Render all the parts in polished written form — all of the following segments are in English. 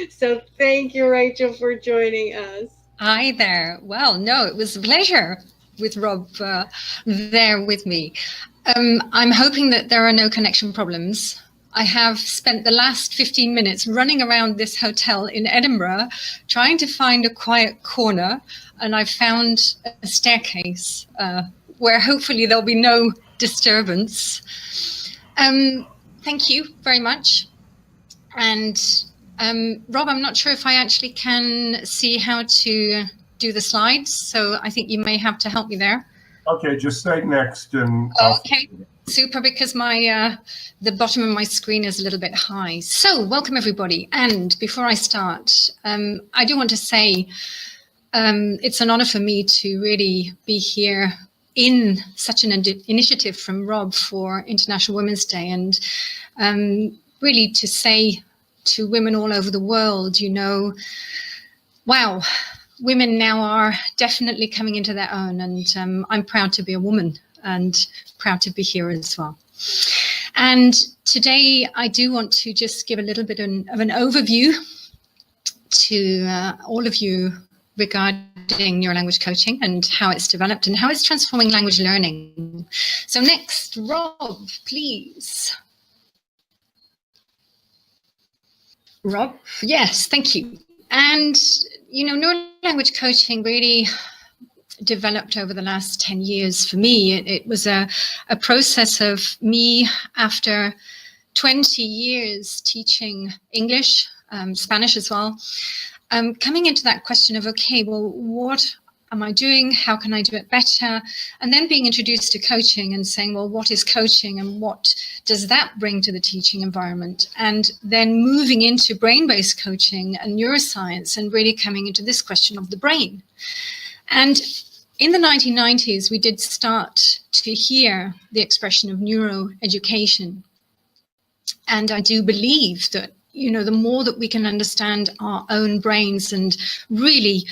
So thank you, Rachel, for joining us. Hi there. Well, no, it was a pleasure with Rob there with me. I'm hoping that there are no connection problems. I have spent the last 15 minutes running around this hotel in Edinburgh trying to find a quiet corner, and I've found a staircase where hopefully there'll be no disturbance. Thank you very much. And Rob, I'm not sure if I actually can see how to do the slides, so I think you may have to help me there. Okay, just stay next and okay, super, because my the bottom of my screen is a little bit high. So welcome everybody, and before I start, I do want to say it's an honor for me to really be here in such an initiative from Rob for International Women's Day, and really to say to women all over the world, you know, wow, women now are definitely coming into their own, and I'm proud to be a woman and proud to be here as well. And today I do want to just give a little bit of an overview to all of you regarding neurolanguage coaching and how it's developed and how it's transforming language learning. So next, Rob, please. Rob, yes, thank you. And, you know, neurolanguage coaching really developed over the last 10 years for me. It was a process of me, after 20 years teaching English, Spanish as well, coming into that question of, okay, well, what am I doing? How can I do it better? And then being introduced to coaching and saying, well, what is coaching and what does that bring to the teaching environment? And then moving into brain-based coaching and neuroscience and really coming into this question of the brain. And in the 1990s, we did start to hear the expression of neuroeducation. And I do believe that, you know, the more that we can understand our own brains and really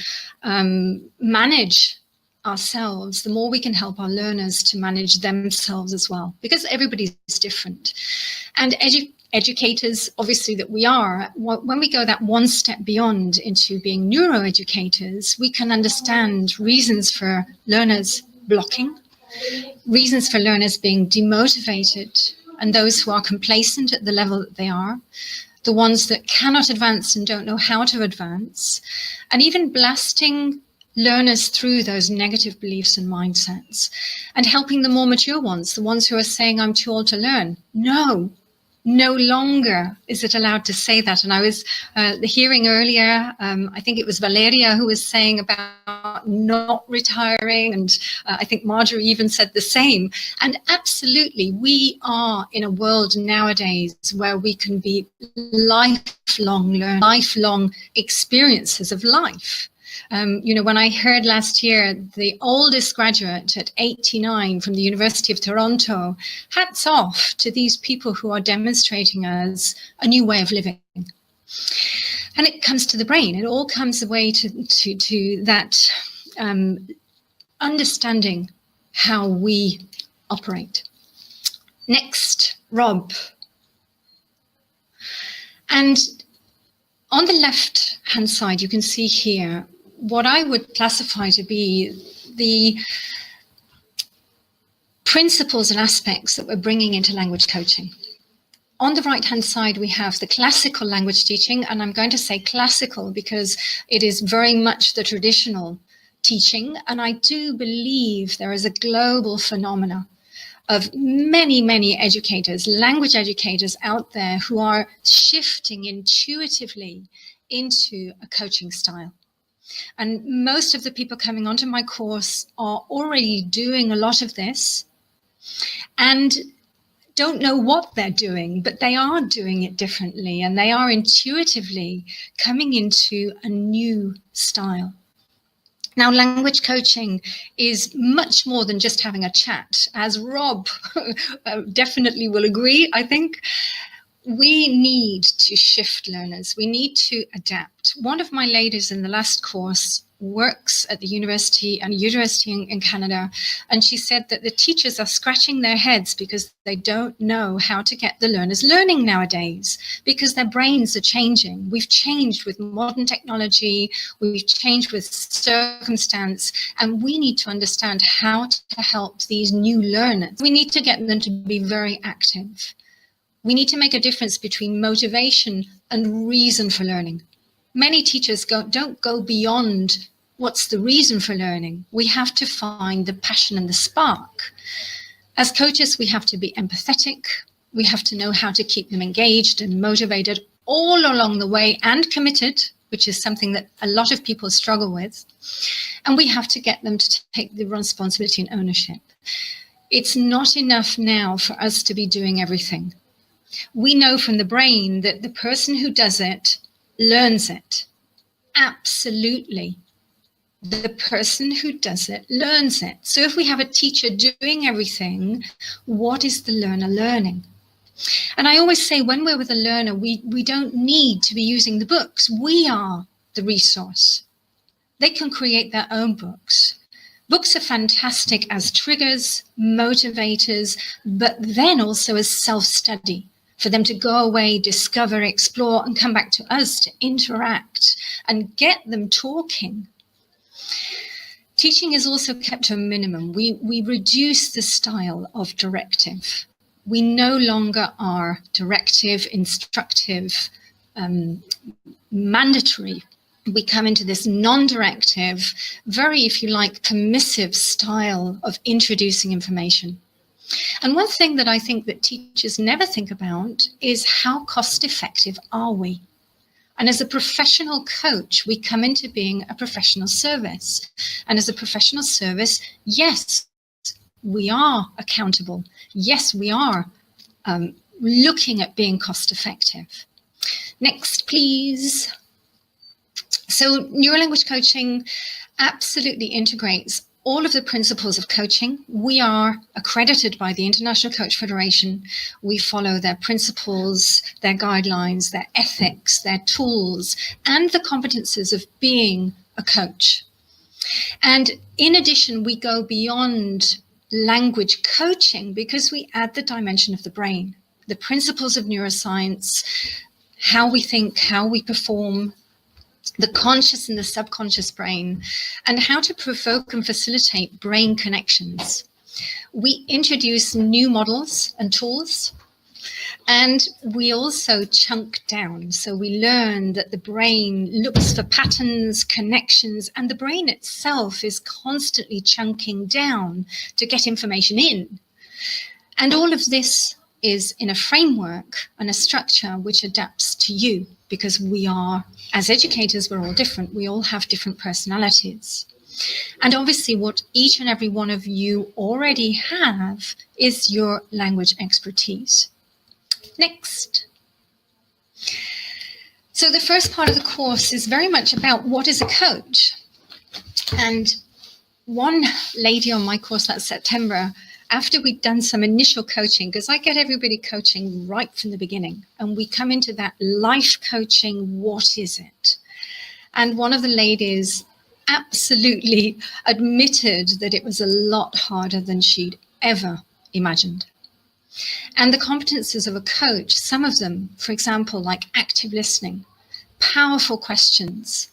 manage ourselves, the more we can help our learners to manage themselves as well, because everybody's different. And educators, obviously, that we are, when we go that one step beyond into being neuroeducators, we can understand reasons for learners blocking, reasons for learners being demotivated, and those who are complacent at the level that they are, the ones that cannot advance and don't know how to advance, and even blasting learners through those negative beliefs and mindsets, and helping the more mature ones, the ones who are saying, I'm too old to learn. No longer is it allowed to say that. And I was hearing earlier, I think it was Valeria who was saying about not retiring, and I think Marjorie even said the same. And absolutely, we are in a world nowadays where we can be lifelong learners, lifelong experiences of life. You know, when I heard last year the oldest graduate at 89 from the University of Toronto, hats off to these people who are demonstrating us a new way of living. And it comes to the brain. It all comes away to that understanding how we operate. Next, Rob. And on the left-hand side, you can see here what I would classify to be the principles and aspects that we're bringing into language coaching. On the right-hand side, we have the classical language teaching, and I'm going to say classical because it is very much the traditional teaching, and I do believe there is a global phenomena of many educators, language educators out there who are shifting intuitively into a coaching style. And most of the people coming onto my course are already doing a lot of this and don't know what they're doing, but they are doing it differently, and they are intuitively coming into a new style. Now, language coaching is much more than just having a chat, as Rob definitely will agree, I think. We need to shift learners. We need to adapt. One of my ladies in the last course works at the university in Canada, and she said that the teachers are scratching their heads because they don't know how to get the learners learning nowadays, because their brains are changing. We've changed with modern technology, we've changed with circumstance, and we need to understand how to help these new learners. We need to get them to be very active. We need to make a difference between motivation and reason for learning. Many teachers don't go beyond what's the reason for learning. We have to find the passion and the spark. As coaches, we have to be empathetic. We have to know how to keep them engaged and motivated all along the way and committed, which is something that a lot of people struggle with. And we have to get them to take the responsibility and ownership. It's not enough now for us to be doing everything. We know from the brain that the person who does it learns it. Absolutely. The person who does it learns it. So if we have a teacher doing everything, what is the learner learning? And I always say when we're with a learner, we don't need to be using the books. We are the resource. They can create their own books. Books are fantastic as triggers, motivators, but then also as self-study, for them to go away, discover, explore, and come back to us to interact and get them talking. Teaching is also kept to a minimum. We reduce the style of directive. We no longer are directive, instructive, mandatory. We come into this non-directive, very, if you like, permissive style of introducing information. And one thing that I think that teachers never think about is how cost-effective are we? And as a professional coach, we come into being a professional service. And as a professional service, yes, we are accountable. Yes, we are looking at being cost-effective. Next, please. So neurolanguage coaching absolutely integrates all of the principles of coaching. We are accredited by the International Coach Federation. We follow their principles, their guidelines, their ethics, their tools, and the competences of being a coach. And in addition, we go beyond language coaching because we add the dimension of the brain, the principles of neuroscience, how we think, how we perform, the conscious and the subconscious brain, and how to provoke and facilitate brain connections. We introduce new models and tools, and we also chunk down. So we learn that the brain looks for patterns, connections, and the brain itself is constantly chunking down to get information in. And all of this is in a framework and a structure which adapts to you, because we are, as educators, we're all different. We all have different personalities. And obviously what each and every one of you already have is your language expertise. Next. So the first part of the course is very much about what is a coach. And one lady on my course that September, after we'd done some initial coaching, because I get everybody coaching right from the beginning, and we come into that life coaching, what is it? And one of the ladies absolutely admitted that it was a lot harder than she'd ever imagined. And the competences of a coach, some of them, for example, like active listening, powerful questions,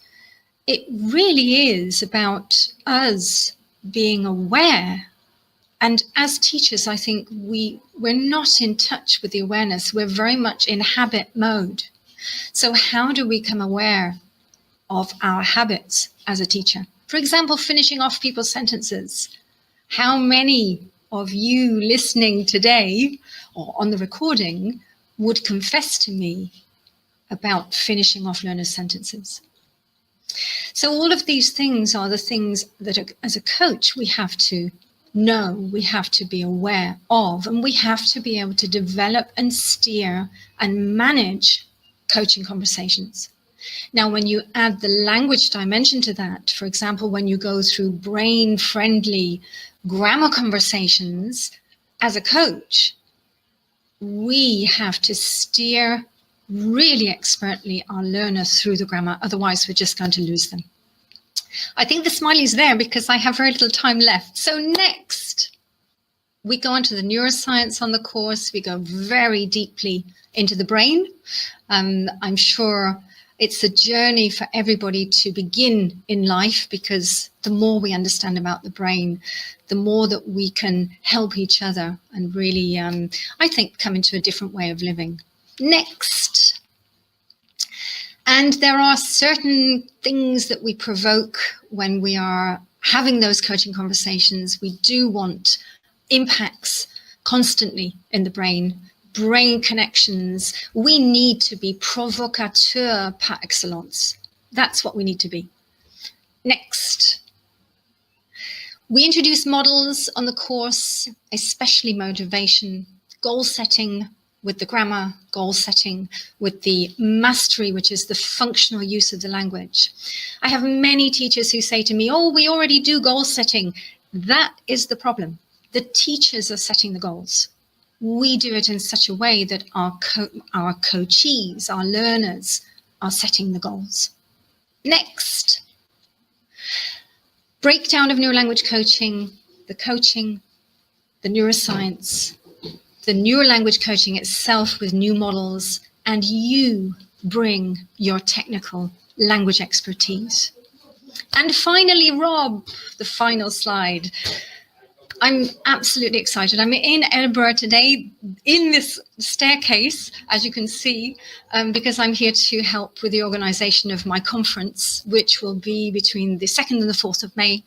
it really is about us being aware. And as teachers, I think we're not in touch with the awareness. We're very much in habit mode. So how do we become aware of our habits as a teacher? For example, finishing off people's sentences. How many of you listening today or on the recording would confess to me about finishing off learners' sentences? So all of these things are the things that as a coach we have to know, we have to be aware of, and we have to be able to develop and steer and manage coaching conversations. Now, when you add the language dimension to that, for example, when you go through brain-friendly grammar conversations, as a coach, we have to steer really expertly our learner through the grammar, otherwise we're just going to lose them. I think the smiley's there because I have very little time left. So next, we go on to the neuroscience on the course. We go very deeply into the brain. I'm sure it's a journey for everybody to begin in life, because the more we understand about the brain, the more that we can help each other and really, I think, come into a different way of living. Next. And there are certain things that we provoke when we are having those coaching conversations. We do want impacts constantly in the brain connections. We need to be provocateur par excellence. That's what we need to be. Next. We introduce models on the course, especially motivation, goal setting with the grammar, goal setting with the mastery, which is the functional use of the language. I have many teachers who say to me, oh, we already do goal setting. That is the problem. The teachers are setting the goals. We do it in such a way that our coachees, our learners, are setting the goals. Next. Breakdown of neurolanguage coaching, the neuroscience, the neurolanguage coaching itself with new models, and you bring your technical language expertise. And finally, Rob, the final slide. I'm absolutely excited. I'm in Edinburgh today in this staircase, as you can see, because I'm here to help with the organisation of my conference, which will be between the 2nd and the 4th of May.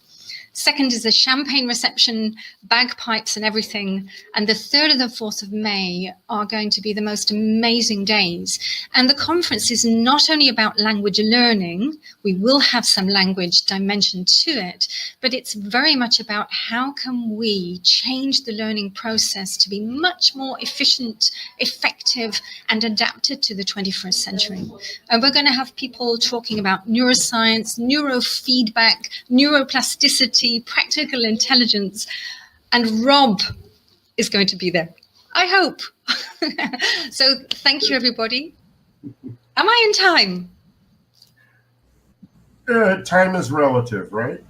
2nd is a champagne reception, bagpipes and everything. And the 3rd and the 4th of May are going to be the most amazing days. And the conference is not only about language learning, we will have some language dimension to it, but it's very much about how can we change the learning process to be much more efficient, effective, and adapted to the 21st century. And we're going to have people talking about neuroscience, neurofeedback, neuroplasticity, practical intelligence, and Rob is going to be there, I hope. So thank you, everybody. Am I in time? Time is relative, right?